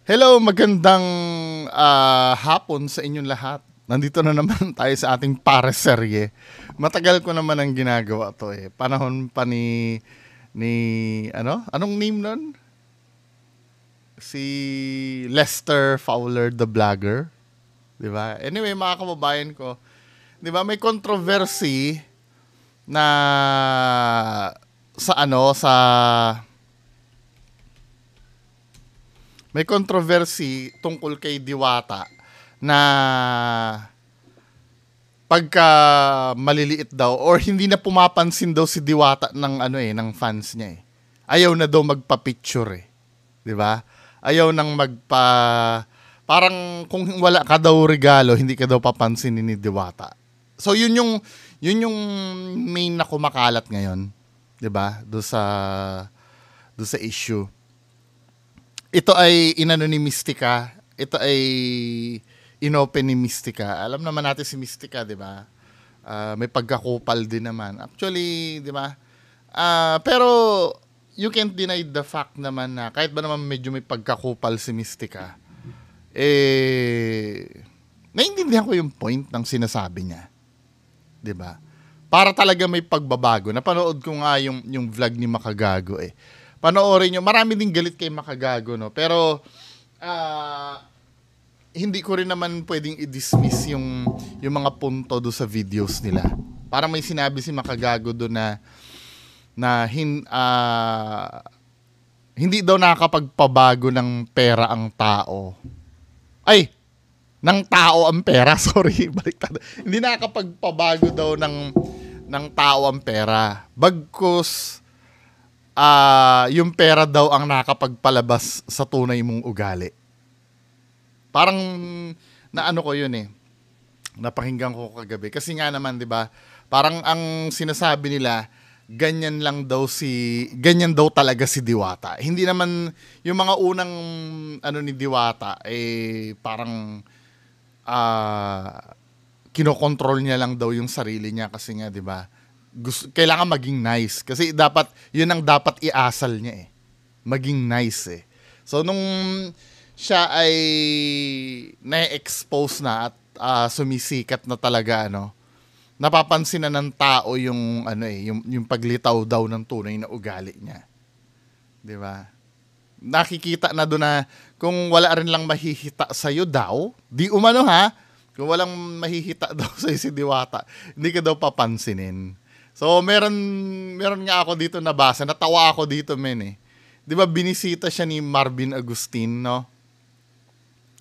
Hello, magandang hapon sa inyong lahat. Nandito na naman tayo sa ating pareserye. Matagal ko naman ang ginagawa to eh. Panahon pa ni anong name nun? Si Lester Fowler the Vlogger, 'di ba? Anyway, mga kababayan ko, 'di ba may controversy na sa may controversy tungkol kay Diwata na pagka maliliit daw or hindi na pumapansin daw si Diwata ng fans niya eh. Ayaw na daw magpa-picture eh. 'Di ba? Ayaw nang parang kung wala ka daw regalo, hindi ka daw papansinin ni Diwata. So yun yung main na kumakalat ngayon, 'di ba? Do sa issue. Ito ay inano ni Mystica. Ito ay inopen ni Mystica. Alam naman natin si Mystica, 'di ba? May pagkakupal din naman. Actually, 'di ba? Pero you can't deny the fact naman na kahit ba naman medyo may pagkakupal si Mystica, naiintindihan ko yung point ng sinasabi niya. 'Di ba? Para talaga may pagbabago. Napanood ko nga yung vlog ni Makagago eh. Panoorin nyo. Marami ding galit kay Makagago, no? Pero, hindi ko rin naman pwedeng i-dismiss yung mga punto do sa videos nila. Parang may sinabi si Makagago do na hindi daw nakakapagpabago ng pera ang tao. Ay! Ng tao ang pera. Sorry, baliktad. Hindi nakakapagpabago daw ng tao ang pera. Bagkus, yung pera daw ang nakakapagpalabas sa tunay mong ugali. Parang naano ko yun eh. Napakinggan ko kagabi. Kasi nga naman, 'di ba? Parang ang sinasabi nila, ganyan daw talaga si Diwata. Hindi naman yung mga unang ni Diwata parang kinokontrol niya lang daw yung sarili niya kasi nga, 'di ba? Kailangan maging nice kasi yun ang dapat iasal niya eh. Maging nice eh. So nung siya ay na-expose na at sumisikat na talaga napapansin na ng tao yung yung paglitaw daw ng tunay na ugali niya. 'Di ba? Nakikita na doon na kung wala rin lang mahihita sa iyo daw, di umano ha, kung walang mahihita daw sa si Diwata, hindi ka daw papansinin. So, meron nga ako dito nabasa. Natawa ako dito, men eh. 'Di ba binisita siya ni Marvin Agustin, no?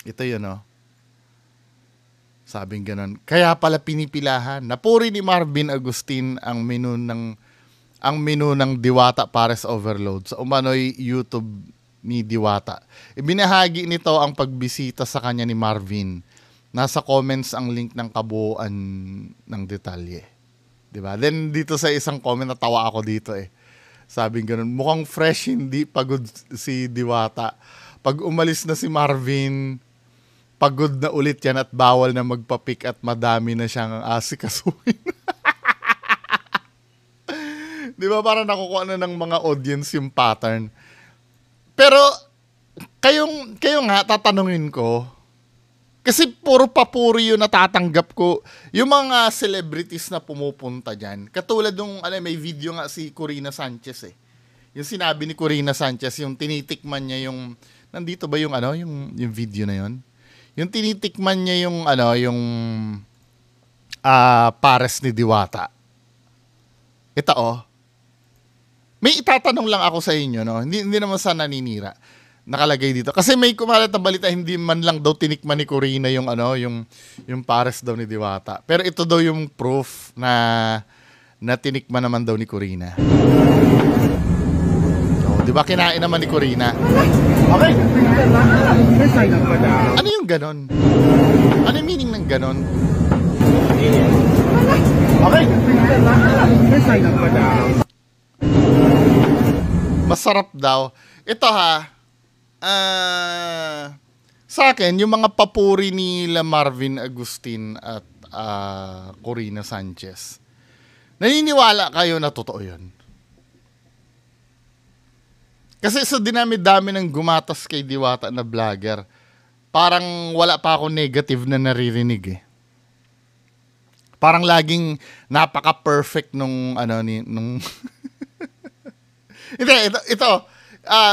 Ito 'yun, no? Sabing ganun. Kaya pala pinipilahan. Napuri ni Marvin Agustin ang menu ng Diwata Pares Overload sa umano'y YouTube ni Diwata. Ibinahagi nito ang pagbisita sa kanya ni Marvin. Nasa comments ang link ng kabuuan ng detalye. Diba? Then dito sa isang comment natawa ako dito eh. Sabing ganun, mukhang fresh hindi pagod si Diwata. Pag umalis na si Marvin, pagod na ulit yan at bawal na magpa-pick at madami na siyang asikasuhin. Diba? Parang nakukuha na ng mga audience yung pattern. Pero kayo nga tatanungin ko, kasi puro papuri yung natatanggap ko. Yung mga celebrities na pumupunta dyan. Katulad nung, may video nga si Corina Sanchez eh. Yung sinabi ni Corina Sanchez, yung tinitikman niya yung, nandito ba yung yung video na yun? Yung tinitikman niya yung, pares ni Diwata. Ito may itatanong lang ako sa inyo, no? Hindi naman sa naninira. Nakalagay dito. Kasi may kumalat na balita, hindi man lang daw tinikman ni Corina yung yung pares daw ni Diwata. Pero ito daw yung proof na tinikman naman daw ni Corina. So, 'di ba kinain naman ni Corina? Okay. Ano yung ganon? Ano yung meaning ng ganon? Okay. Masarap daw. Ito ha. Sa akin, yung mga papuri nila Marvin Agustin at Corina Sanchez, naniniwala kayo na totoo yun? Kasi sa dinami-dami ng gumatas kay Diwata na vlogger, parang wala pa ako negative na naririnig eh. Parang laging napaka-perfect nung nung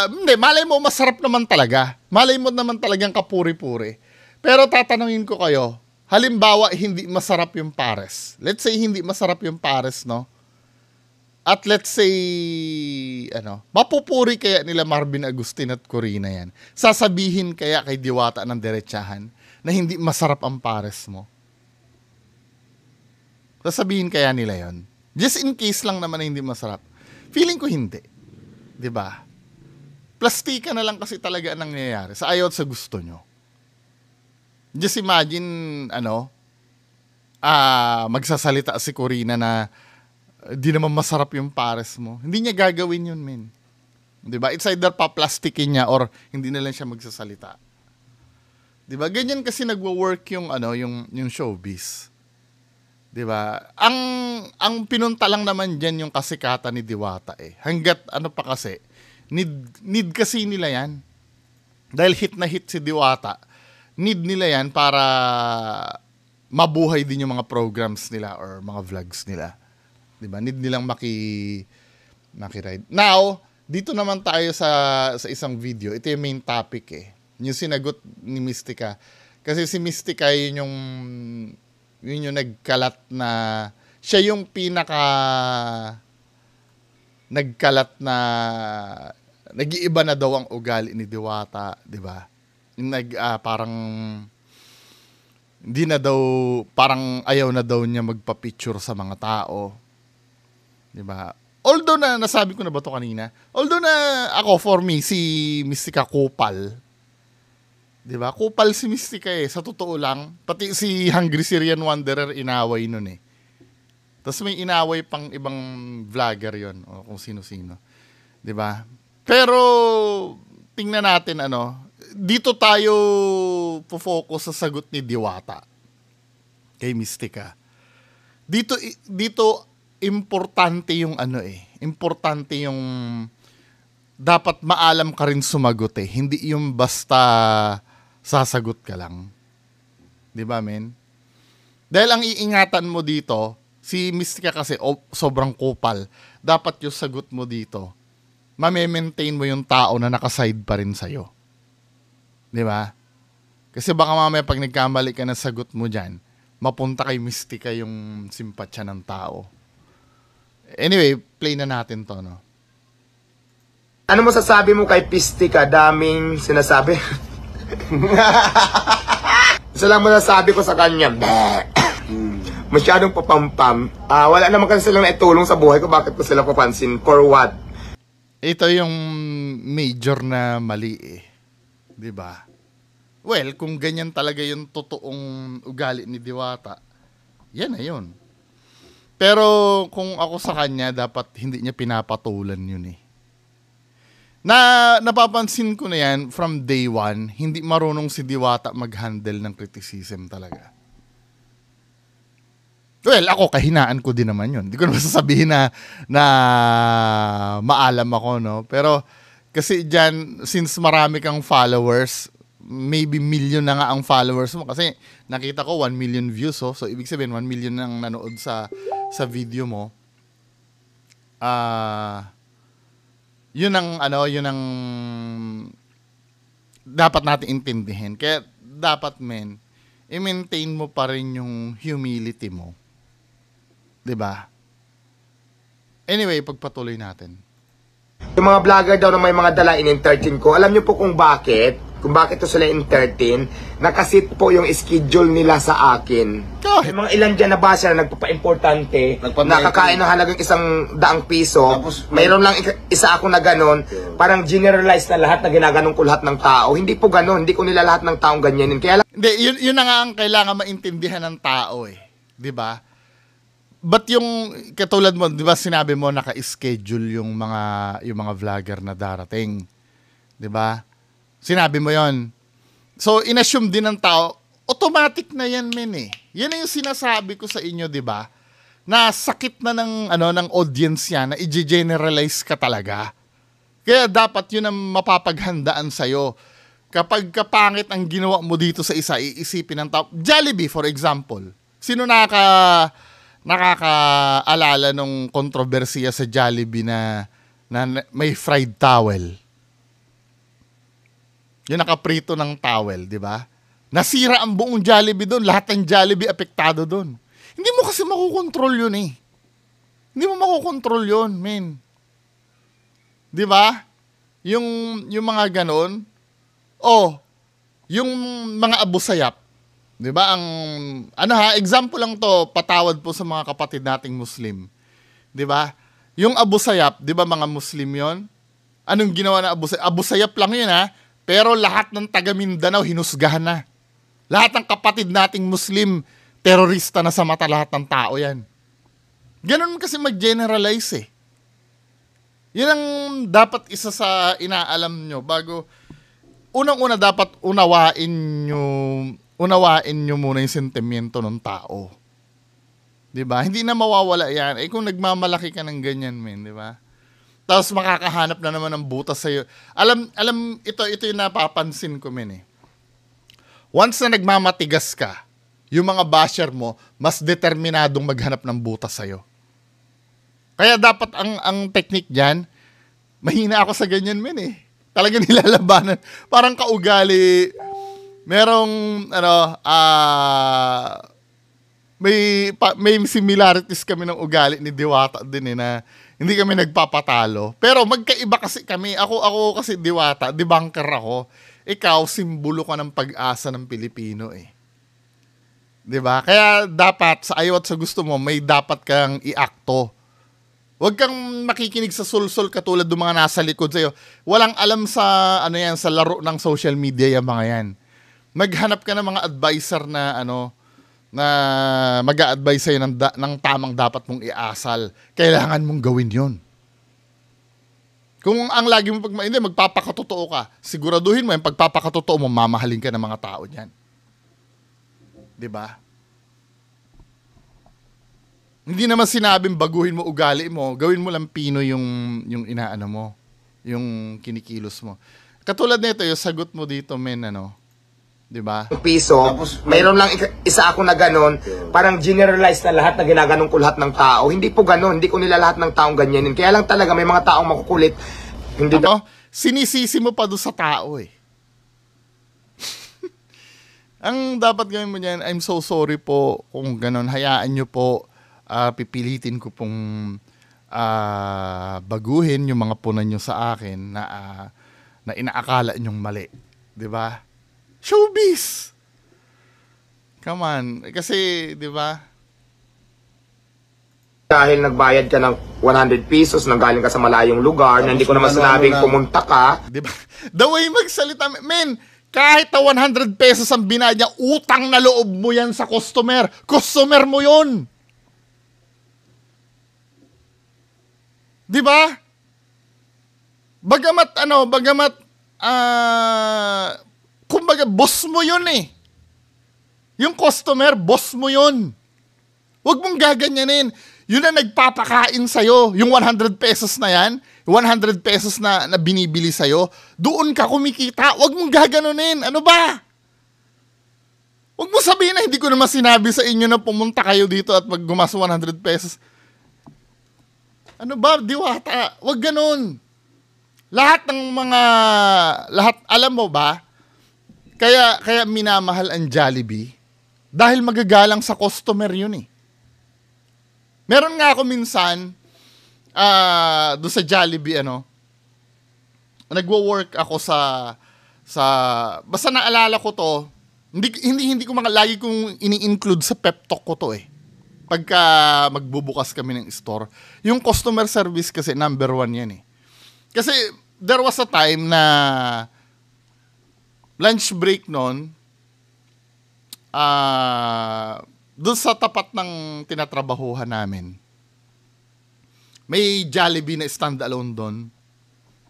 hindi, malay mo masarap naman talaga. Malay mo naman talagang kapuri-puri. Pero tatanungin ko kayo, halimbawa hindi masarap yung pares. Let's say hindi masarap yung pares, no? At let's say, mapupuri kaya nila Marvin Agustin at Corina yan? Sasabihin kaya kay Diwata ng diretsahan na hindi masarap ang pares mo? Sasabihin kaya nila yon? Just in case lang naman na hindi masarap. Feeling ko hindi. 'Di ba? Plastika na lang kasi talaga ang nangyayari sa ayaw at sa gusto nyo. Just imagine, magsasalita si Corina na di naman masarap yung pares mo. Hindi niya gagawin yun, men. 'Di ba? It's either pa-plastikin niya or hindi na lang siya magsasalita. 'Di ba? Ganyan kasi nagwo-work yung yung showbiz. 'Di ba? Ang pinunta lang naman diyan yung kasikatan ni Diwata eh. Hangga't pa kasi need kasi nila 'yan. Dahil hit na hit si Diwata. Need nila 'yan para mabuhay din yung mga programs nila or mga vlogs nila. 'Di ba? Need nilang maki-ride. Now, dito naman tayo sa isang video. Ito yung main topic eh. Yung sinagot ni Mystica. Kasi si Mystica yun yung nagkalat na siya yung nagkalat na nag-iiba na daw ang ugali ni Diwata, 'di ba? Yung parang hindi na daw, parang ayaw na daw niya magpa-picture sa mga tao. 'Di ba? Although na nasabi ko na ba to kanina? Although na ako for me si Mystica kupal. 'Di ba? Kupal si Mystica eh, sa totoo lang. Pati si Hungry Syrian Wanderer inaway nun eh. Tapos may inaway pang ibang vlogger 'yon o kung sino-sino. 'Di ba? Pero tingnan natin dito tayo po-focus sa sagot ni Diwata kay Mystica. Dito importante yung importante yung dapat maalam ka rin sumagot eh. Hindi yung basta sasagot ka lang. 'Di ba, men? Dahil ang iingatan mo dito, si Mystica kasi sobrang kupal. Dapat yung sagot mo dito, mame-maintain mo yung tao na nakaside pa rin sa'yo. 'Di ba? Kasi baka mamaya pag nagkamali ka ng sagot mo dyan, mapunta kay Mystica yung simpatsya ng tao. Anyway, play na natin to, no? Ano mo sasabi mo kay Mystica? Daming sinasabi. Isa lang masasabi ko sa kanya. Masyadong papampam. Wala naman kasi silang naitulong sa buhay ko. Bakit ko sila papansin? For what? Ito yung major na mali eh. 'Di ba? Well, kung ganyan talaga yung totoong ugali ni Diwata, yan na yun. Pero kung ako sa kanya, dapat hindi niya pinapatulan yun eh. Napapansin ko na yan from day one, hindi marunong si Diwata mag-handle ng criticism talaga. Well, ako, kahinaan ko din naman yun. Hindi ko naman sasabihin na maalam ako, no? Pero kasi dyan, since marami kang followers, maybe million na nga ang followers mo. Kasi nakita ko 1 million views, oh. So ibig sabihin 1 million nang nanood sa video mo. Yun ang dapat natin intindihin. Kaya dapat, men, i-maintain mo pa rin yung humility mo. 'Di ba? Anyway, pagpatuloy natin. Yung mga vlogger daw na may mga dala in-entertain ko, alam niyo po kung bakit? Kung bakit to sila entertain? Nakasit po yung schedule nila sa akin. May mga ilan dyan na basa na nagpapa-importante, nakakain ng halagang 100 piso, tapos, mayroon lang isa ako na ganon, parang generalize na lahat na ginaganong ko lahat ng tao. Hindi po ganon, hindi ko nila lahat ng taong ganyanin. Kaya hindi, yun na nga ang kailangan maintindihan ng tao eh. 'Di ba? But yung katulad mo, 'di ba sinabi mo naka-schedule yung mga vlogger na darating. 'Di ba? Sinabi mo 'yon. So inassume din ng tao, automatic na 'yan, men eh. Yan na yung sinasabi ko sa inyo, 'di ba? Na sakit na ng audience yan na i-generalize ka talaga. Kaya dapat yun ang mapapaghandaan sa'yo. Kapag kapangit ang ginawa mo dito sa isa, iisipin ng tao. Jollibee, for example. Sino nakakaalala nung kontrobersiya sa Jollibee na may fried towel? Yung nakaprito ng towel, di ba? Nasira ang buong Jollibee doon. Lahat ng Jollibee apektado doon. Hindi mo kasi makukontrol yun eh. Hindi mo makukontrol yun, men. Di ba? Yung mga ganon. Yung mga abusayap. Di ba? Example lang to, patawad po sa mga kapatid nating Muslim. Di ba? Yung abusayap, di ba mga Muslim yon? Anong ginawa na abusayap? Abusayap lang yun ha. Pero lahat ng taga Mindanao, hinusgahan na. Lahat ng kapatid nating Muslim, terorista na sa mata lahat ng tao yan. Ganun kasi mag-generalize eh. Yan ang dapat isa sa inaalam nyo bago, unang-una dapat unawain nyo muna yung sentimiento ng tao. Diba? Hindi na mawawala yan. Kung nagmamalaki ka ng ganyan, men, diba? Tapos makakahanap na naman ng butas sa'yo. Ito yung napapansin ko, men eh. Once na nagmamatigas ka, yung mga basher mo, mas determinadong maghanap ng butas sa'yo. Kaya dapat ang technique dyan, mahina ako sa ganyan, men eh. Talagang nilalabanan. Parang kaugali. Merong, may similarities kami ng ugali ni Diwata din eh, na hindi kami nagpapatalo. Pero magkaiba kasi kami. Ako kasi Diwata, debunker ako. Ikaw, simbolo ka ng pag-asa ng Pilipino eh. 'Di ba? Kaya dapat sa ayaw at sa gusto mo, may dapat kang iakto. Huwag kang makikinig sa sulsol katulad ng mga nasa likod sa'yo. Walang alam sa sa laro ng social media yung mga yan. Maghanap ka ng mga advisor na na mag-a-advise sa'yo ng tamang dapat mong iasal. Kailangan mong gawin yon. Kung ang lagi mo magpapakatotoo ka, siguraduhin mo yung pagpapakatotoo mo, mamahalin ka ng mga tao niyan. 'Di ba? Hindi naman sinabing baguhin mo ugali mo, gawin mo lang pino yung inaano mo, yung kinikilos mo. Katulad nito, yung sagot mo dito, men, 'di ba? Piso, mayroon lang isa ako na ganon, parang generalize na lahat na ginaganon ko lahat ng tao. Hindi po ganon, hindi ko nila lahat ng taong ganyanin. Kaya lang talaga may mga taong makukulit. Hindi sinisisi mo pa doon sa tao eh. Ang dapat gawin mo niyan, I'm so sorry po kung ganon. Hayaan nyo po, pipilitin ko pong baguhin yung mga punan nyo sa akin na inaakala nyong mali. 'Di ba? Showbiz! Come on. Kasi, 'di ba? Dahil nagbayad ka ng 100 pesos, nanggaling ka sa malayong lugar, na hindi ko naman sinabing pumunta ka. 'Di ba? The way magsalita, men, kahit na 100 pesos ang binayad niya, utang na loob mo yan sa customer. Customer mo yun. 'Di ba? Kumbaga, boss mo yun eh. Yung customer, boss mo yun. Huwag mong gaganyanin. Yun na nagpapakain sa'yo. Yung 100 pesos na yan, 100 pesos na binibili sa'yo, doon ka kumikita. Huwag mong gaganunin. Ano ba? Huwag mo sabihin na hindi ko naman sinabi sa inyo na pumunta kayo dito at maggumas 100 pesos. Ano ba, Diwata? Huwag ganun. Lahat, alam mo ba, kaya minamahal ang Jollibee dahil magagalang sa customer yun eh. Meron nga ako minsan doon sa Jollibee nagwo-work ako sa basta naalala ko to, hindi ko lagi kong ini-include sa pep talk ko to eh. Pagka magbubukas kami ng store, yung customer service kasi number 1 yan eh. Kasi there was a time na lunch break noon, doon sa tapat ng tinatrabahuhan namin, may Jollibee na stand-alone doon.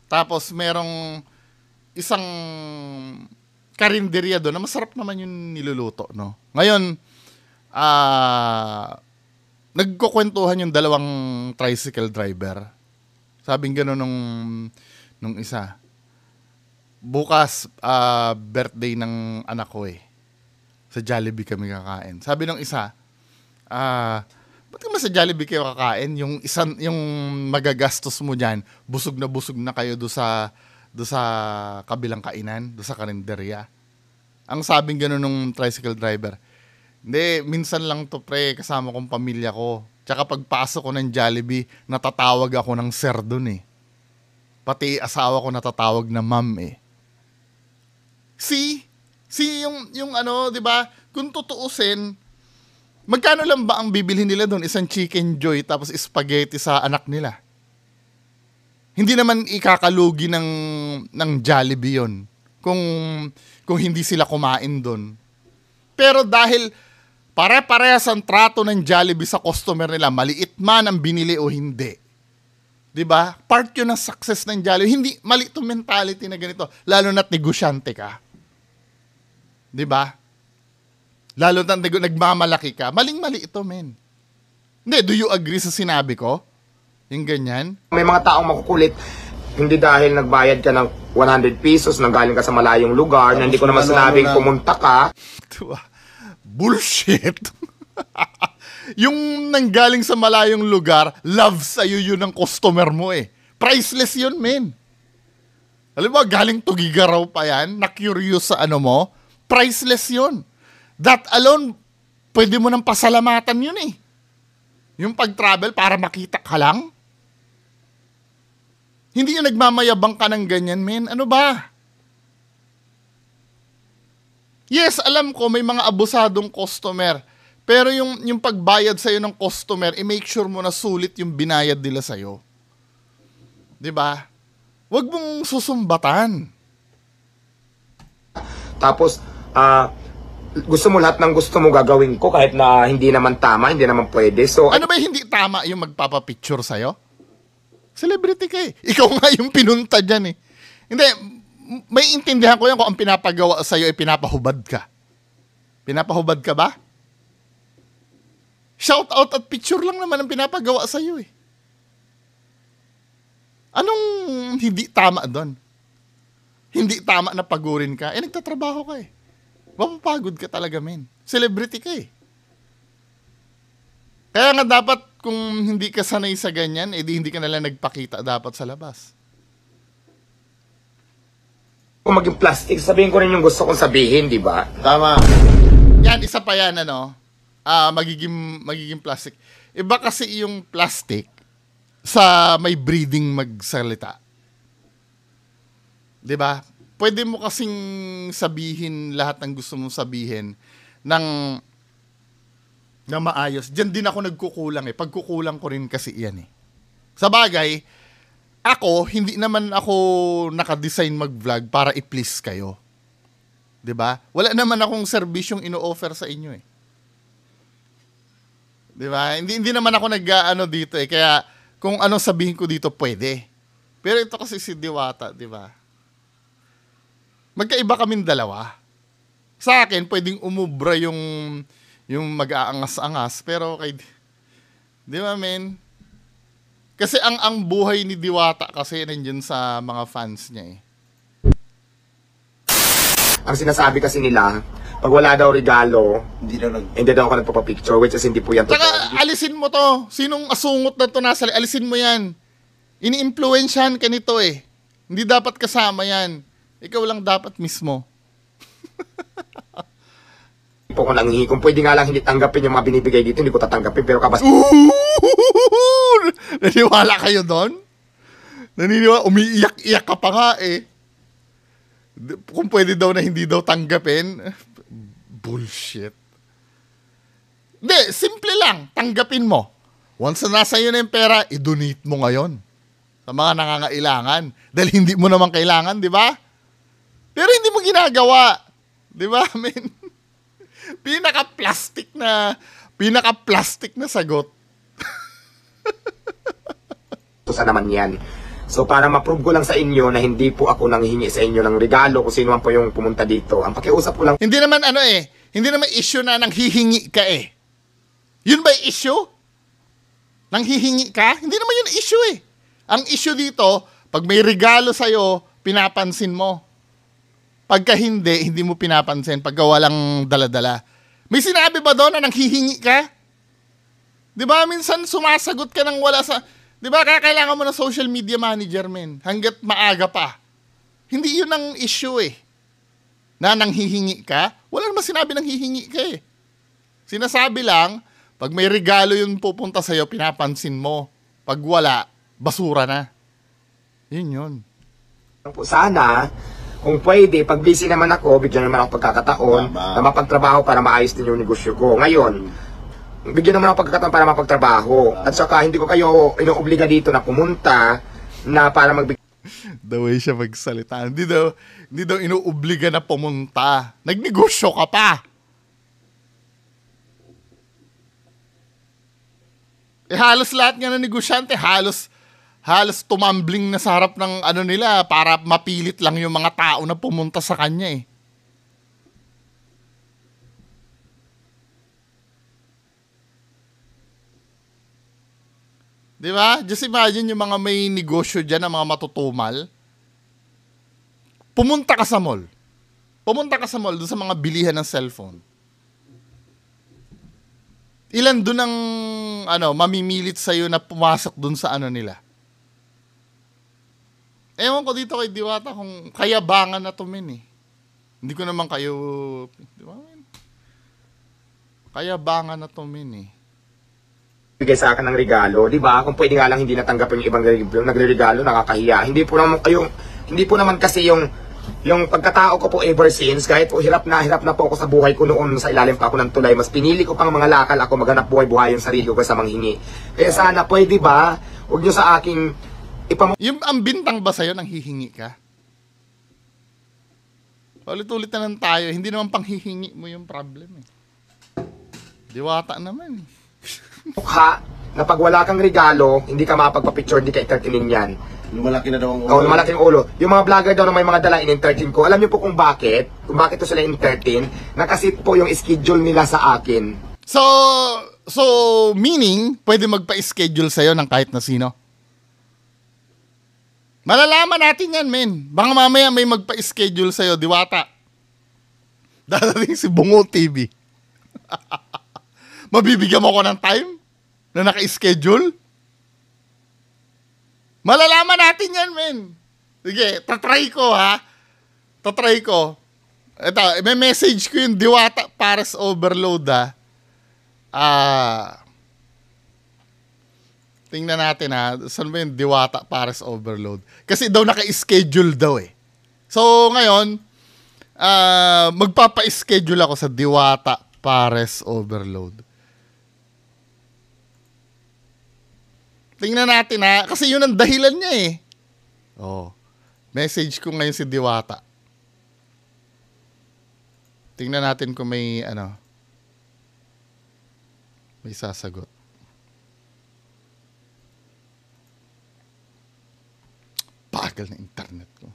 Tapos merong isang karinderya doon na masarap naman yung niluluto, no? Ngayon, nagkukwentuhan yung dalawang tricycle driver. Sabing gano'n nung isa. Bukas, birthday ng anak ko eh. Sa Jollibee kami kakain. Sabi ng isa, ba't naman sa Jollibee kayo kakain? Yung magagastos mo dyan, busog na kayo do sa kabilang kainan, do sa karinderya. Ang sabing gano'n nung tricycle driver, hindi, minsan lang to pre, kasama kong pamilya ko. Tsaka pagpasok ko ng Jollibee, natatawag ako ng sir dun eh. Pati asawa ko natatawag na ma'am eh. See yung ano, 'di ba? Kung tutuusin, magkano lang ba ang bibilhin nila doon? Isang Chicken Joy tapos spaghetti sa anak nila. Hindi naman ikakalugi ng Jollibee 'yon kung hindi sila kumain doon. Pero dahil pare-parehas ang trato ng Jollibee sa customer nila, maliit man ang binili o hindi. 'Di ba? Part 'yun ng success ng Jollibee. Hindi mali 'tong mentality na ganito, lalo na't negosyante ka. 'Di ba? Lalo na't nagmamalaki ka. Maling-mali ito, men. Hindi, do you agree sa sinabi ko? Yung ganyan? May mga taong makukulit, hindi dahil nagbayad ka ng 100 pesos, nanggaling ka sa malayong lugar, na hindi ko naman sinabing pumunta ka. Diba? Bullshit. Yung nanggaling sa malayong lugar, love sa'yo yun ng customer mo eh. Priceless yun, men. Alam mo, galing Tugigaraw pa yan, na-curious sa ano mo, priceless yun. That alone, pwede mo nang pasalamatan yun eh. Yung pag-travel para makita ka lang. Hindi yung nagmamayabang ka ng ganyan, men. Ano ba? Yes, alam ko may mga abusadong customer. Pero yung pagbayad sa'yo ng customer, i-make sure mo na sulit yung binayad nila sa'yo. 'Di ba? Huwag mong susumbatan. Tapos, gusto mo lahat ng gusto mo gagawin ko kahit na hindi naman tama, hindi naman pwede. So, ano ba hindi tama yung magpapapicture sa'yo? Celebrity ka eh. Ikaw nga yung pinunta dyan eh. Hindi, may intindihan ko yan kung ang pinapagawa sa'yo ay pinapahubad ka. Pinapahubad ka ba? Shout out at picture lang naman ang pinapagawa sa'yo eh. Anong hindi tama doon? Hindi tama na pagurin ka? Eh, nagtatrabaho ka eh. Mapapagod ka talaga, men. Celebrity ka eh. Kaya nga dapat kung hindi ka sanay sa ganyan, edi hindi ka nalang nagpakita dapat sa labas. kung maging plastic, sabihin ko rin yung gusto kong sabihin, di ba? Tama. Yan, isa pa yan, ano? Magiging plastic. Iba kasi yung plastic sa may breeding magsalita. 'Di ba? Pwede mo kasing sabihin lahat ng gusto mong sabihin na maayos. Diyan din ako nagkukulang eh. Pagkukulang ko rin kasi yan eh. Sa bagay, ako, hindi naman ako nakadesign mag-vlog para i-please kayo. 'Di ba? Wala naman akong serbisyong ino-offer sa inyo eh. 'Di ba? Hindi naman ako nag-ano dito eh. Kaya kung anong sabihin ko dito, pwede. Pero ito kasi si Diwata, 'di ba? Magkaiba kaming dalawa. Sa akin, pwedeng umubra yung mag-aangas-angas, pero kay, di ba, men? Kasi ang buhay ni Diwata kasi nandiyan sa mga fans niya eh. Ang sinasabi kasi nila, pag wala daw regalo, hindi daw ako nagpapapicture, which is hindi po yan totoo. Tsaka, alisin mo to. Sinong asungot na to nasa, alisin mo yan. Ini-influensyahan ka nito eh. Hindi dapat kasama yan. Ikaw lang dapat mismo. Po ko nanghihingi. Kung pwede nga lang hindi tanggapin yung mga binibigay dito, hindi ko tatanggapin. Pero kabas... Naniwala kayo doon? Naniniwala? Umiiyak-iyak ka pa nga eh. Kung pwede daw na hindi daw tanggapin. Bullshit. Hindi, simple lang. Tanggapin mo. Once na nasa iyo na yung pera, i-donate mo ngayon. Sa mga nangangailangan. Dahil hindi mo naman kailangan, di ba? Pero hindi mo ginagawa. Di ba, men? Pinaka-plastic na sagot. Sa naman yan. So, para ma-prove ko lang sa inyo na hindi po ako nanghihingi sa inyo ng regalo kung sino man po yung pumunta dito. Ang pakiusap ko lang... Hindi naman hindi naman issue na nanghihingi ka eh. Yun ba yung issue? Nanghihingi ka? Hindi naman yun issue eh. Ang issue dito, Pag may regalo sa'yo, pinapansin mo. Pagka hindi, hindi mo pinapansin. Pagka walang dala-dala. May sinabi ba doon na nanghihingi ka? Di ba? Minsan sumasagot ka ng wala sa... Di ba? Kaya kailangan mo ng social media manager, men. Hanggat maaga pa. Hindi yun ang issue eh. Na nanghihingi ka. Wala naman sinabi nanghihingi ka eh. Sinasabi lang, pag may regalo yung pupunta sa'yo, pinapansin mo. Pag wala, basura na. Yun yun. Sana, kung pwede, pag busy naman ako, bigyan naman ako pagkakataon na mapagtrabaho para maayos din yung negosyo ko. Ngayon, bigyan naman ako pagkakataon para mapagtrabaho. At saka, hindi ko kayo inuobliga dito na pumunta na para magbigay. The way siya magsalita. Hindi daw inuobliga na pumunta. Nagnegosyo ka pa. Halos lahat nga ng negosyante, halos tumambling na sa harap ng ano nila para mapilit lang yung mga tao na pumunta sa kanya eh. Di ba? Just imagine yung mga may negosyo dyan, ng mga matutumal. Pumunta ka sa mall. Pumunta ka sa mall doon sa mga bilihan ng cellphone. Ilan doon ang mamimilit sa'yo na pumasok doon sa ano nila? Ewan ko dito kay Diwata kung kayabangan na to, men eh. Hindi ko naman kayo... Di ba, men? Kayabangan na to, men eh. Bigay sa akin ng regalo, di ba? Kung pwede nga lang hindi natanggap yung ibang nagre-regalo, nakakahiya. Hindi po naman kasi yung pagkatao ko po ever since, kahit po hirap na po ako sa buhay ko noon sa ilalim pa ako ng tulay, mas pinili ko pang mga lakal ako maghanap buhay-buhay yung sarili ko kaysa manghingi. Kaya sana, pwede ba, huwag nyo sa aking yung ang bintang ba sa'yo nang hihingi ka? Ulit-ulit na lang tayo. Hindi naman pang hihingi mo yung problem eh. Diwata naman eh. Mukha na pag wala kang regalo, hindi ka mapagpa-picture, hindi ka entertainin yan. Lumalaki na daw ang ulo. Oo, lumalaki ang ulo. Yung mga vlogger daw na may mga dala in-entertain ko, alam niyo po kung bakit to sila in-entertain? Nakasit po yung schedule nila sa akin. So meaning, pwede magpa-schedule sa'yo ng kahit na sino? Malalaman natin yan, men. Baka mamaya may magpa-schedule sa'yo, Diwata. Dadating si Bungo TV. Mabibigyan mo ko ng time na naka-schedule? Malalaman natin yan, men. Sige, tatry ko, ha? Tatry ko. Ito, may message ko yung Diwata Pares Overload, ha? Tingnan natin, ha? Saan ba yung Diwata Pares Overload? Kasi daw naka-schedule daw, eh. So, ngayon, magpapa-schedule ako sa Diwata Pares Overload. Tingnan natin, ha? Kasi yun ang dahilan niya eh. Oh. Message ko ngayon si Diwata. Tingnan natin kung may may sasagot. Bagal na internet ko.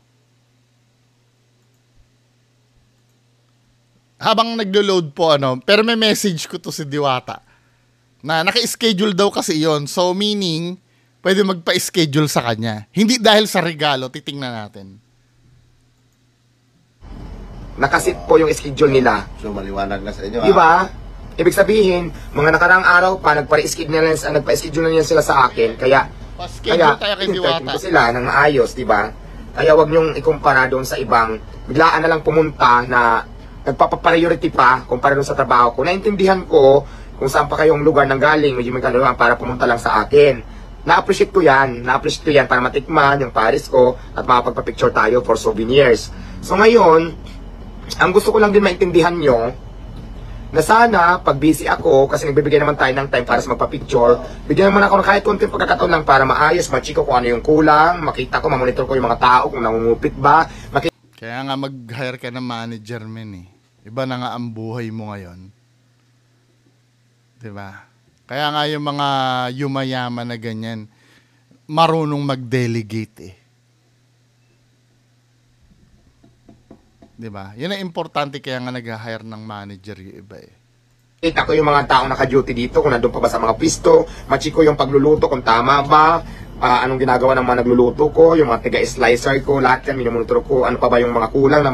Habang naglo-load po pero may message ko to si Diwata. Na naka-schedule daw kasi yon. So meaning, pwede magpa-schedule sa kanya. Hindi dahil sa regalo, titingnan natin. Nakasit po yung schedule nila. So maliwanag na sa inyo. Di ba? Ibig sabihin, mga nakaraang araw pa, nagpa-schedule na yan sila sa akin. Kaya Pa-schedule tayo kay Diwata. ko sila ng maayos, di ba? Kaya wag niyong ikumpara doon sa ibang, biglaan na lang pumunta na nagpapa-priority pa kumpara doon sa trabaho ko. Naintindihan ko kung saan pa kayong lugar nang galing, medyo may kaluhan para pumunta lang sa akin. Na-appreciate ko yan para matikman yung Paris ko at makapagpa-picture tayo for souvenirs. So ngayon, ang gusto ko lang din maintindihan nyo, na sana, pag busy ako, kasi nagbibigay naman tayo ng time para sa magpa-picture, bigyan naman ako ng kahit konting pagkakataon lang para maayos, machiko kung ano yung kulang, makita ko, mamonitor ko yung mga tao, kung nangungupit ba. Kaya nga mag-hire ka ng manager, men eh. Iba na nga ang buhay mo ngayon. Diba? Kaya nga yung mga yumayaman na ganyan, marunong mag-delegate eh. Diba? Yun ang importante, kaya nga nag-hire ng manager yung iba eh. Kita ko yung mga taong naka-duty dito, kung nandun pa ba sa mga pisto, machiko yung pagluluto, kung tama ba, anong ginagawa ng mga nagluluto ko, yung mga tiga-slicer ko, lahat yan, minumonitor ko, ano pa ba yung mga kulang na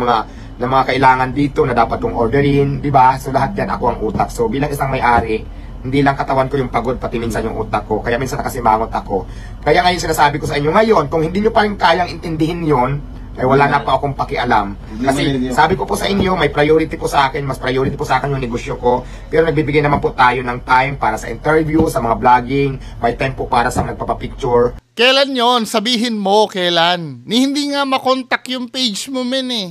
mga kailangan dito na dapat kong orderin, di ba? So lahat yan ako ang utak. So bilang isang may-ari, hindi lang katawan ko yung pagod, pati minsan yung utak ko. Kaya minsan nakasimangot ako. Kaya ngayon sinasabi ko sa inyo ngayon, kung hindi nyo pa rin kayang intindihin yon, ay wala na pa akong pakialam. Kasi sabi ko po sa inyo, may priority po sa akin, mas priority po sa akin yung negosyo ko. Pero nagbibigay naman po tayo ng time para sa interview, sa mga vlogging, may time po para sa nagpapapicture. Kailan yon? Sabihin mo, kailan? Ni hindi nga makontak yung page mo, men eh.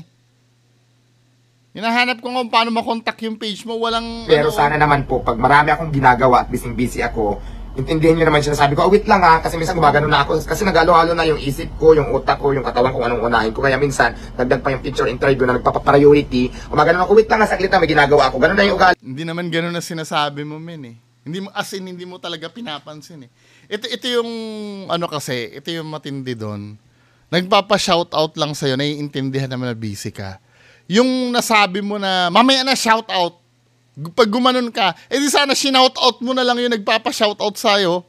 Hinahanap ko kung paano makontak yung page mo, walang... Pero sana naman po, pag marami akong ginagawa at busy ako, intindihin nyo naman siya. Sabi ko, wait lang ha, kasi minsan gumagano na ako. Kasi nagalo-halo na yung isip ko, yung utak ko, yung katawan ko, anong unahin ko. Kaya minsan, dagdag pa yung picture interview na nagpapa-priority. Gumagano ako, wait lang ha, saglit na, may ginagawa ako. Ganun na yung ugali. Hindi naman ganun na sinasabi mo, men eh. Hindi mo, as in, hindi mo talaga pinapansin eh. Ito yung, ano kasi, ito yung matindi doon. Nagpapa-shoutout lang sa'yo, naiintindihan naman na busy ka. Yung nasabi mo na, mamaya na shoutout. Pag gumanon ka, di sana sinoutout mo na lang yung nagpapa-shoutout sa'yo.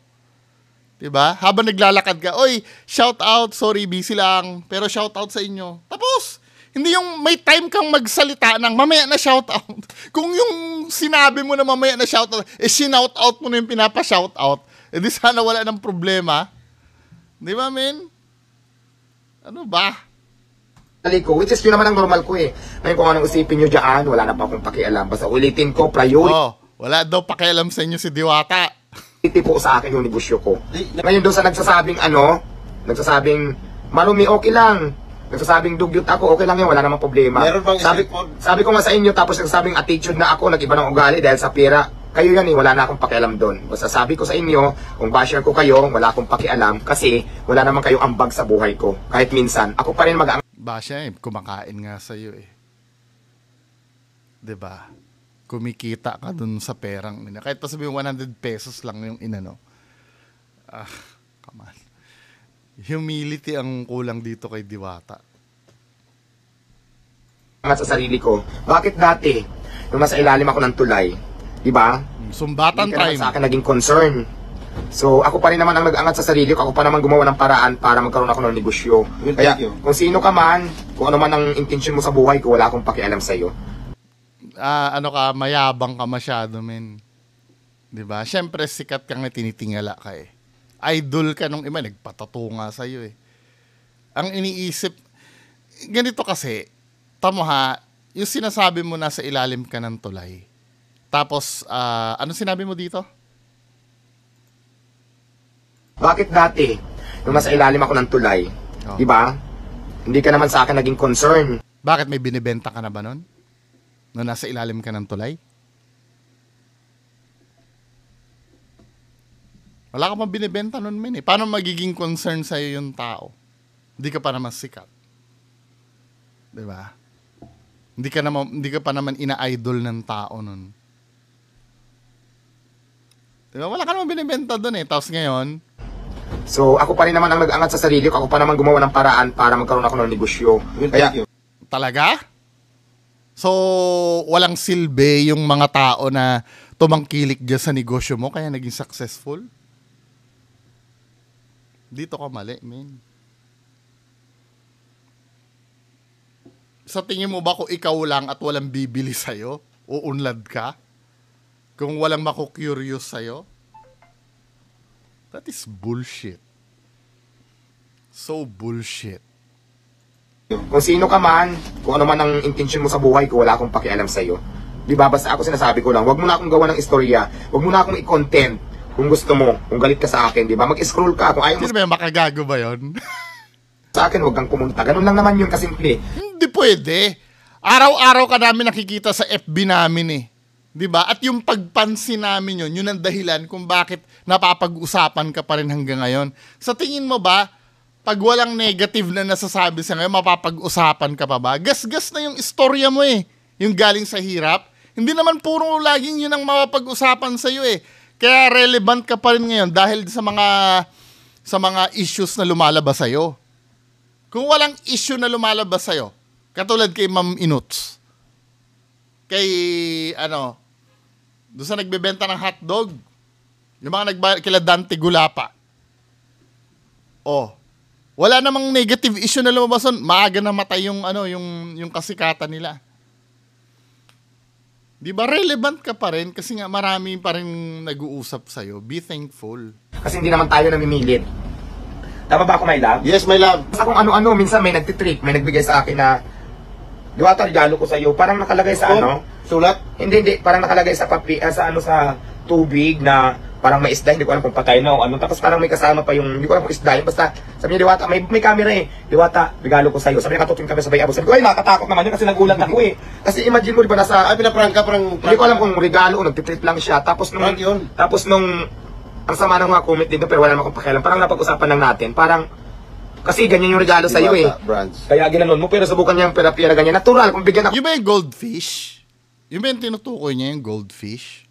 Diba? Habang naglalakad ka, oy, shoutout, sorry, busy lang, pero shoutout sa inyo. Tapos, hindi yung may time kang magsalita ng mamaya na shoutout. Kung yung sinabi mo na mamaya na shoutout, sinoutout mo na yung pinapa-shoutout, di sana wala ng problema. Di ba, men? Ano ba? Ko, which is yun naman ang normal ko eh. Ngayon kung anong isipin nyo dyan, wala na pa akong pakialam. Basta ulitin ko, priority wala daw pakialam sa inyo si Diwata. po sa akin yung negosyo ko. Ngayon doon sa nagsasabing, marumi, okay lang. Nagsasabing dugyot ako, okay lang yun, wala namang problema. Meron bang sabi ko nga sa inyo, tapos nagsasabing attitude na ako, nag-iba ng ugali dahil sa pera. Kayo yan eh, wala na akong pakialam doon. Basta sabi ko sa inyo, kung basher ko kayo, wala akong pakialam kasi wala naman kayong ambag sa buhay ko. Kahit minsan, ako pa rin Basya eh, kumakain nga sa'yo eh. 'Di ba? Kumikita ka dun sa perang nila. Kahit pa sabihin 100 pesos lang yung inano. Come on. Humility ang kulang dito kay Diwata. sa sarili ko. Bakit dati, nung nasa ilalim ako ng tulay, di ba? Sumbatan Hindi ka naman time. sa akin naging concern. So, ako pa rin naman ang nag-angat sa sarili ko. Ako pa naman gumawa ng paraan para magkaroon ako ng negosyo. Kaya, kung sino ka man, kung ano man ang intention mo sa buhay ko, wala akong pakialam sa'yo. Ano ka, mayabang ka masyado, men. 'Di ba? Syempre sikat kang tinitingala ka eh. Idol ka nung iba, nagpatato nga sa'yo eh. Ang iniisip, ganito kasi, tamo ha, yung sinasabi mo nasa ilalim ka ng tulay. Tapos, ano sinabi mo dito? Bakit dati, nung nasa ilalim ako ng tulay, di ba? Hindi ka naman sa akin naging concern. Bakit may binibenta ka na ba nun? Nung nasa ilalim ka ng tulay? Wala ka pa binibenta nun, men eh. Paano magiging concern sa'yo yung tao? Hindi ka pa naman sikat. Diba? Hindi ka pa naman ina-idol ng tao nun. Diba? Wala ka naman binibenta dun eh. Tapos ngayon, so, ako pa rin naman ang nag-angat sa sarili ko. Ako pa naman gumawa ng paraan para magkaroon ako ng negosyo. Kaya, talaga? So, walang silbi yung mga tao na tumangkilik dyan sa negosyo mo kaya naging successful? Dito ka mali, man. Sa tingin mo ba kung ikaw lang at walang bibili sa'yo, uunlad ka? Kung walang maku-curious sa'yo? That is bullshit. So bullshit. kung sino ka man, kung ano man ang intention mo sa buhay ko, wala akong pakialam sa'yo. Di ba? Basta ako sinasabi ko lang, wag mo na akong gawa ng istorya. Wag mo na akong i-content kung gusto mo, kung galit ka sa akin, di ba? Mag-scroll ka. Kung ayaw mo Sino ba yung makagago ba yun? sa akin, wag kang pumunta. Ganun lang naman yun kasimple. Hindi pwede. Araw-araw ka namin nakikita sa FB namin eh. 'Di ba? At yung pagpansin namin yun ang dahilan kung bakit napapag-usapan ka pa rin hanggang ngayon. Sa tingin mo ba, pag walang negative na nasasabi sa ngayon, mapapag-usapan ka pa ba? Gas-gas na yung istorya mo eh. Yung galing sa hirap. Hindi naman puro laging yun ang mapapag-usapan sa'yo eh. Kaya relevant ka pa rin ngayon dahil sa mga issues na lumalabas sa'yo. Kung walang issue na lumalabas sa'yo, katulad kay Ma'am Inuts, kay doon sa nagbebenta ng hotdog, yung mga kila Dante Gulapa, Oh. Wala namang negative issue na lumabas doon. Maaga na matay yung yung kasikatan nila. 'Di ba relevant ka pa rin kasi nga marami pa rin nag-uusap sa iyo. Be thankful. Kasi hindi naman tayo namimilit. Tama ba ako, my love? Yes, my love. Basta kung ano-ano, minsan may nagtitrip, may nagbigay sa akin na Diwata, regalo ko sa iyo. Parang nakalagay sa Sulat? Hindi. Parang nakalagay sa sa tubig na parang may isda, hindi ko alam kung patay na o ano. Tapos parang may kasama pa yung, hindi ko alam kung isda yun. Basta, sabi niya, Diwata, may camera eh. Diwata, regalo ko sa iyo. Sabi niya, katutin kami sa bayabo. Sabi ko, ay, nakakatakot naman yun kasi nagulat ako eh. Kasi imagine mo, di ba, nasa, Ay, pinaprank ka, hindi ko alam kung regalo o nagtitrip lang siya. Tapos nung, Prank yun. ang sama ng mga comment dito, pero wala naman akong pakialam. Parang napag-usapan lang natin. Parang, kasi ganyan yung regalo sa iyo eh. Brands. Kaya ginanon mo, pero subukan niya yung pera-pera ganyan. Natural, kung bigyan ako. Yung ba yung goldfish? Yung ba yung tinutukoy niya yung goldfish?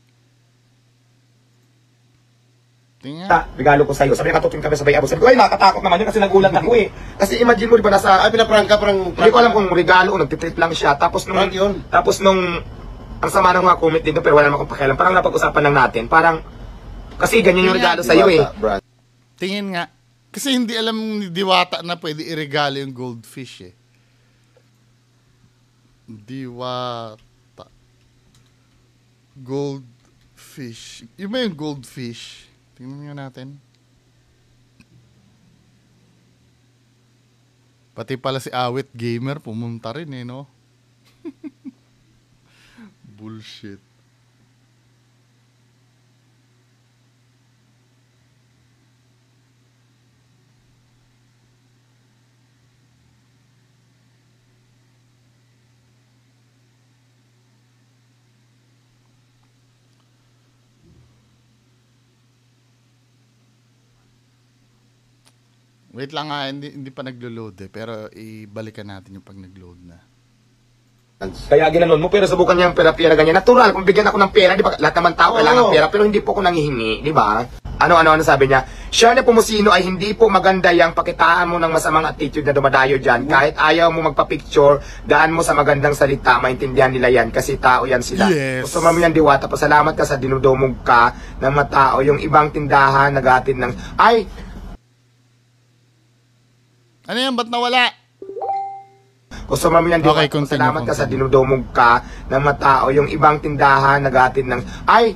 Tingnan. Regalo ko sa iyo. Sabi niya, katutin kami sa bayabo. Sabi ko, ay, nakakatakot naman yun kasi nagulat ako eh. Kasi imagine mo, di ba, nasa, Ay, pinaprank ka, hindi ko alam kung regalo o nagtitrip lang siya. Tapos nung, Prank yun. ang sama ng mga comment dito, pero wala naman akong pakialam. Parang napag-usapan lang natin. Parang, kasi ganyan yung regalo sa iyo eh. Brands. Tingin nga. Kasi hindi alam ni Diwata na pwede iregalo yung goldfish eh. Diwata. Goldfish. Yung ba yung goldfish? Tingnan nga natin. Pati pala si Awit Gamer pumunta rin eh, no? Bullshit. Wait lang nga, hindi pa naglo-load eh. Pero ibalikan natin yung pag nag-load na. Kaya ginanon mo, pero subukan niya yung pera-pera ganyan. Natural, kung bigyan ako ng pera, di ba, lahat naman tao kailangan pera, pero hindi po ako nangihingi, di ba? Ano sabi niya? Siya na pumusino ay hindi po maganda yung pakitaan mo ng masamang attitude na dumadayo dyan. Kahit ayaw mo magpa-picture, daan mo sa magandang salita, maintindihan nila yan, kasi tao yan sila. Yes. Gusto mo yan, Diwata, pasalamat ka sa dinudumog ka ng mga tao. Yung ibang tindahan, nagatid ng, ay, Ano yan? Ba't nawala? gusto mo yan, Diwata, Okay, continue, pasalamat ka sa continue. dinudumog ka ng mga tao. Yung ibang tindahan, nagatid ng, ay,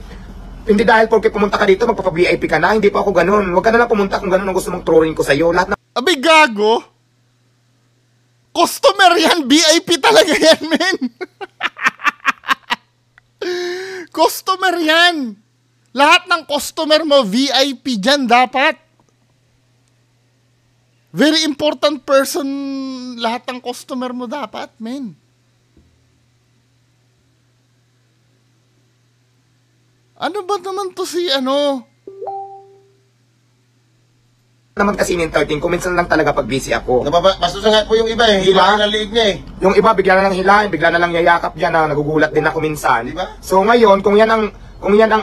hindi dahil porque pumunta ka dito, magpapa-VIP ka na, hindi pa ako ganun. Huwag ka na lang pumunta kung ganun ang gusto mong throwing ko sa'yo. Lahat ng Abay, gago! Customer yan! VIP talaga yan, men! Customer yan! Lahat ng customer mo, VIP dyan dapat. Very important person, lahat ng customer mo dapat, men. Ano ba naman to si naman kasi in-entertain ko, minsan lang talaga pag busy ako. Bastos na nga po yung iba eh. Diba? Hilahin ang liig niya eh. Yung iba, bigla na lang hilahin, bigla na lang yayakap dyan, na nagugulat din ako minsan. Diba? So ngayon, kung yan ang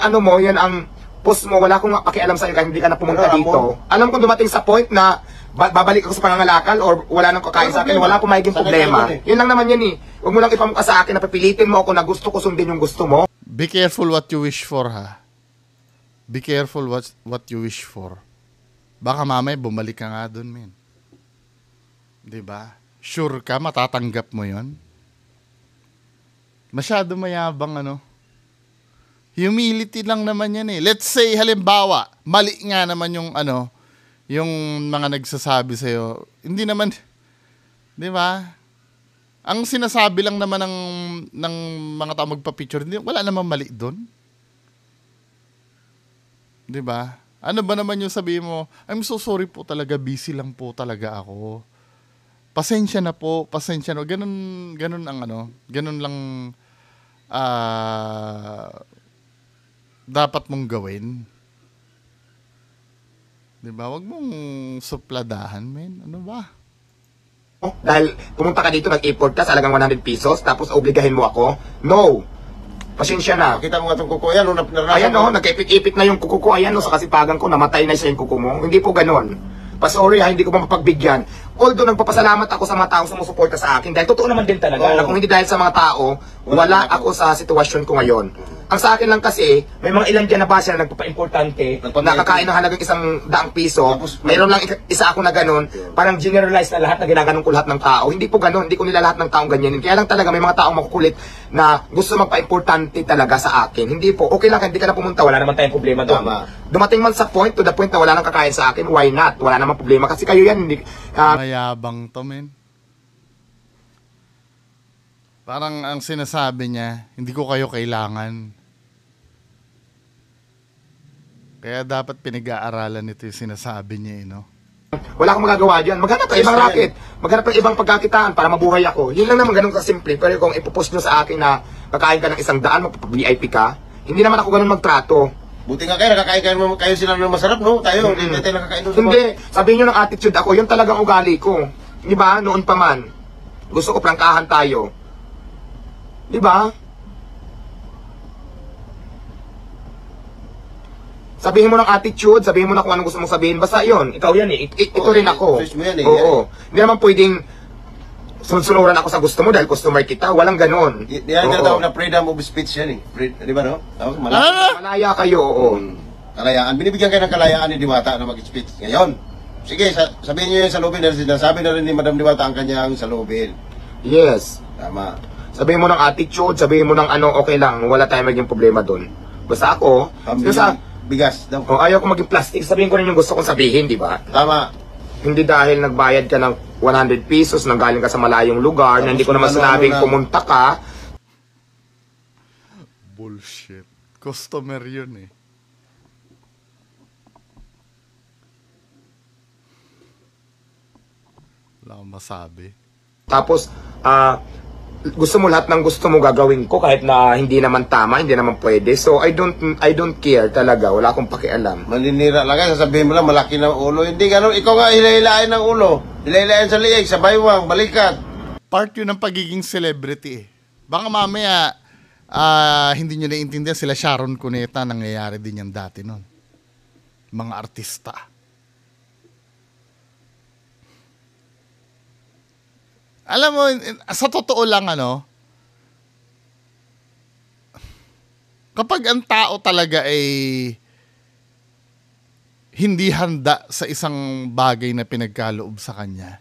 ano mo, yan ang post mo, wala akong pakialam sa'yo kahit hindi ka na pumunta Wala dito. mo. Alam kong dumating sa point na babalik ako sa pangangalakal or wala nang kakain sa akin, wala akong magiging Sanay problema. ka dun Yun lang naman yan eh. Huwag mo lang ipamukha sa akin na papilitin mo ako na gusto ko sundin yung gusto mo. Be careful what you wish for, ha? Be careful what you wish for. Baka mamaya bumalik ka nga dun, men. Diba? Sure ka, matatanggap mo yon. Masyado mayabang, Humility lang naman yan eh. Let's say, halimbawa, mali nga naman yung mga nagsasabi sa'yo. Hindi naman, di ba? Ang sinasabi lang naman ng mga tao magpa-picture, wala naman mali doon. Di ba? Ano ba naman yung sabihin mo, I'm so sorry po talaga, busy lang po talaga ako. Pasensya na po, pasensya na. Ganun ang ganun lang dapat mong gawin. Di ba? Huwag mong supladahan, men. Ano ba? Dahil pumunta ka dito, nag-import ka sa halagang 100 pesos, tapos obligahin mo ako? No! Pasensya na. Nakita mo nga itong kuko yan. Ayan nagkaipit-ipit na yung kuko ko. Ayan sa kasipagan ko, namatay na siya yung kuko mo. Hindi po ganon. Sorry ha, hindi ko pa mapagbigyan. Although nagpapasalamat ako sa mga taong sumusuporta sa akin. Dahil totoo naman din talaga na kung hindi dahil sa mga tao, wala ako sa sitwasyon ko ngayon. Ang sa akin lang kasi, may mga ilan dyan na basher na nagpapa-importante, nakakain ng halagang ₱100, Tapos, mayroon lang isa ako na ganun, parang generalize na lahat na ginaganon ko lahat ng tao. Hindi po ganun, hindi ko nila lahat ng taong ganyanin. Kaya lang talaga may mga taong makukulit na gusto magpa-importante talaga sa akin. Hindi po, okay lang, hindi ka na pumunta, wala naman tayong problema doon. Dumating man sa point, to the point na wala nang kakain sa akin, why not? Wala namang problema. Kasi kayo yan, hindi, Mayabang to, men. Parang ang sinasabi niya, hindi ko kayo kailangan. Kaya dapat pinag-aaralan ito yung sinasabi niya, no? wala akong magagawa dyan. Maghanap ng ibang racket. Maghanap ng ibang pagkakitaan para mabuhay ako. Yun lang naman, ganun kasimple. Pero kung ipopost nyo sa akin na kakain ka ng 100, magpapa-VIP ka, hindi naman ako ganun magtrato. Buti nga kayo, nakakain kayo sila ng masarap, no? Tayo, hindi tayo nakakain doon sa Hindi, sabihin nyo ng attitude ako, yun talagang ugali ko. Di ba? Noon pa man. Gusto ko prangkahan tayo. Di ba? Sabihin mo ng attitude, sabihin mo na kung anong gusto mong sabihin. Basta yun, ikaw yan eh. Ito rin ako. Choice mo yan eh. Oo. Hindi naman pwedeng sunsunuran ako sa gusto mo dahil customer kita. Walang ganon. Yan ang tawag na freedom of speech yan eh. Di ba, no? Malaya kayo, oo. Kalayaan. Binibigyan kayo ng kalayaan ni Diwata na mag-speech. Ngayon, sige, sabihin niyo yung salubin na sinasabi na rin ni Madam Diwata ang kanyang salubin. Yes. Tama. Sabihin mo ng attitude, sabihin mo ng ano, okay lang. Wala tayong maging problema doon. Basta ako, Bigas daw. ayaw ko maging plastic. Sabihin ko rin yung gusto kong sabihin, di ba? Tama. Hindi dahil nagbayad ka ng ₱100, nanggaling ka sa malayong lugar, na hindi ko naman sinabing pumunta ka. Bullshit. Customer yun eh. Wala akong masabi. Tapos, gusto mo lahat ng gusto mo gagawin ko kahit na hindi naman tama, hindi naman pwede. So, I don't care talaga. Wala akong pakialam. Maninira lang kayo, sasabihin mo lang malaki ng ulo. Hindi ganun, ikaw nga hilahilain ng ulo. Hilahilain sa liig, sa baywang, balikat. Part yun ng pagiging celebrity eh. Baka mamaya, hindi nyo naiintindihan sila Sharon Cuneta, nangyayari din yan dati nun. Mga artista. Alam mo, sa totoo lang kapag ang tao talaga ay hindi handa sa isang bagay na pinagkaloob sa kanya,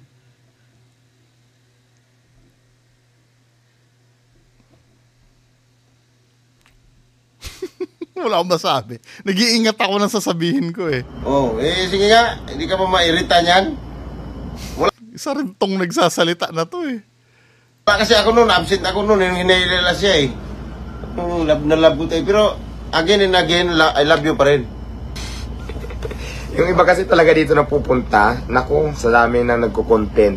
wala akong masabi. Nag-iingat ako ng sasabihin ko eh. Sige nga, hindi ka pa mairita niyan. Isa rin tong nagsasalita na to eh. Kasi ako noon, absent ako noon, yung hinahilala siya eh. Love na love ko tayo. Pero again and again, I love you pa rin. Yung iba kasi talaga dito na pupunta, naku, sa dami na nagko-content.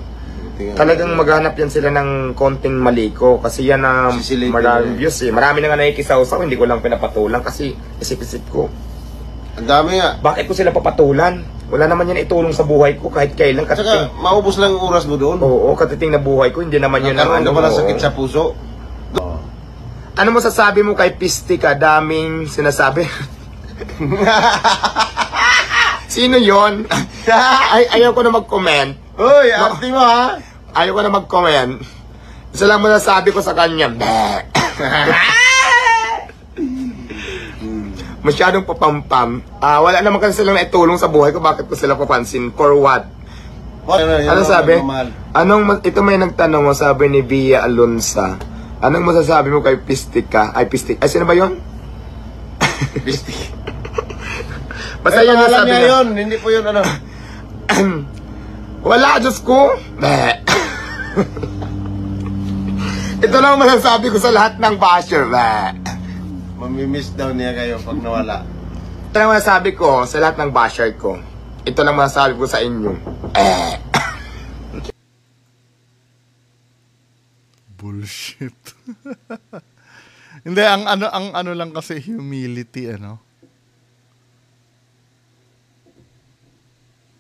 Talagang maghanap yan sila ng konting maliko kasi yan na maraming views eh. Marami na nga nakikisaw-saw, hindi ko lang pinapatulan kasi isip-isip ko. Ang dami nga. Bakit ko sila papatulan? Wala naman yan itulong sa buhay ko kahit kailan. Saka maubos lang yung oras mo doon. Oo, katiting na buhay ko, hindi naman yun ang Nagkaroon ka pala sakit sa puso. Ano mo sasabi mo kay Pisti ka? Daming sinasabi. Sino yon? Ayaw ko na mag-comment. Uy, arte mo ha? Ayaw ko na mag-comment. Isa lang mo nasabi ko sa kanya. Masyadong papampam. Wala naman kasi silang naitulong sa buhay ko. Bakit ko sila papansin? For what? Ano sabi? Ito may nagtanong mo, sabi ni Via Alonsa. Anong masasabi mo kay Pistik ka? Ay, Pistik. Ay, sino ba yun? Pistik. Basta yun ang sabi niya niya. yun. Hindi po yun ano. Wala, Diyos ko. Ito lang masasabi ko sa lahat ng basher. Mamimiss daw niya kayo pag nawala. Ito lang masasabi ko sa lahat ng basher ko. Ito lang masasabi ko sa inyo. Bullshit. Hindi, ang ano lang kasi humility, ano?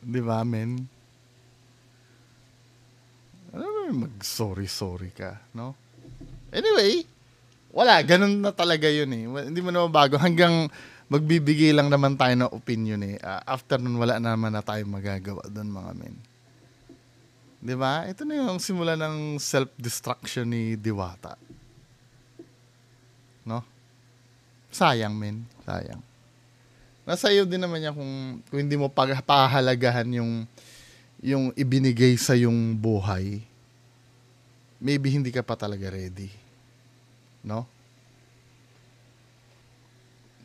Di ba, men? Ano ba mag-sorry ka, no? Anyway, wala, ganun na talaga yun eh. Hindi mo na mabago. Hanggang magbibigay lang naman tayo ng opinion eh. After nun, wala naman na tayong magagawa doon, mga men. Di ba? Ito na yung simula ng self-destruction ni Diwata. No? sayang, men. Sayang. Nasa iyo din naman yan kung hindi mo pahalagahan yung ibinigay sa yung buhay. Maybe hindi ka pa talaga ready. No?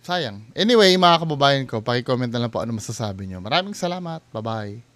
Sayang. Anyway, mga kababayan ko, paki-comment na lang po ano masasabi nyo. Maraming salamat. Bye-bye.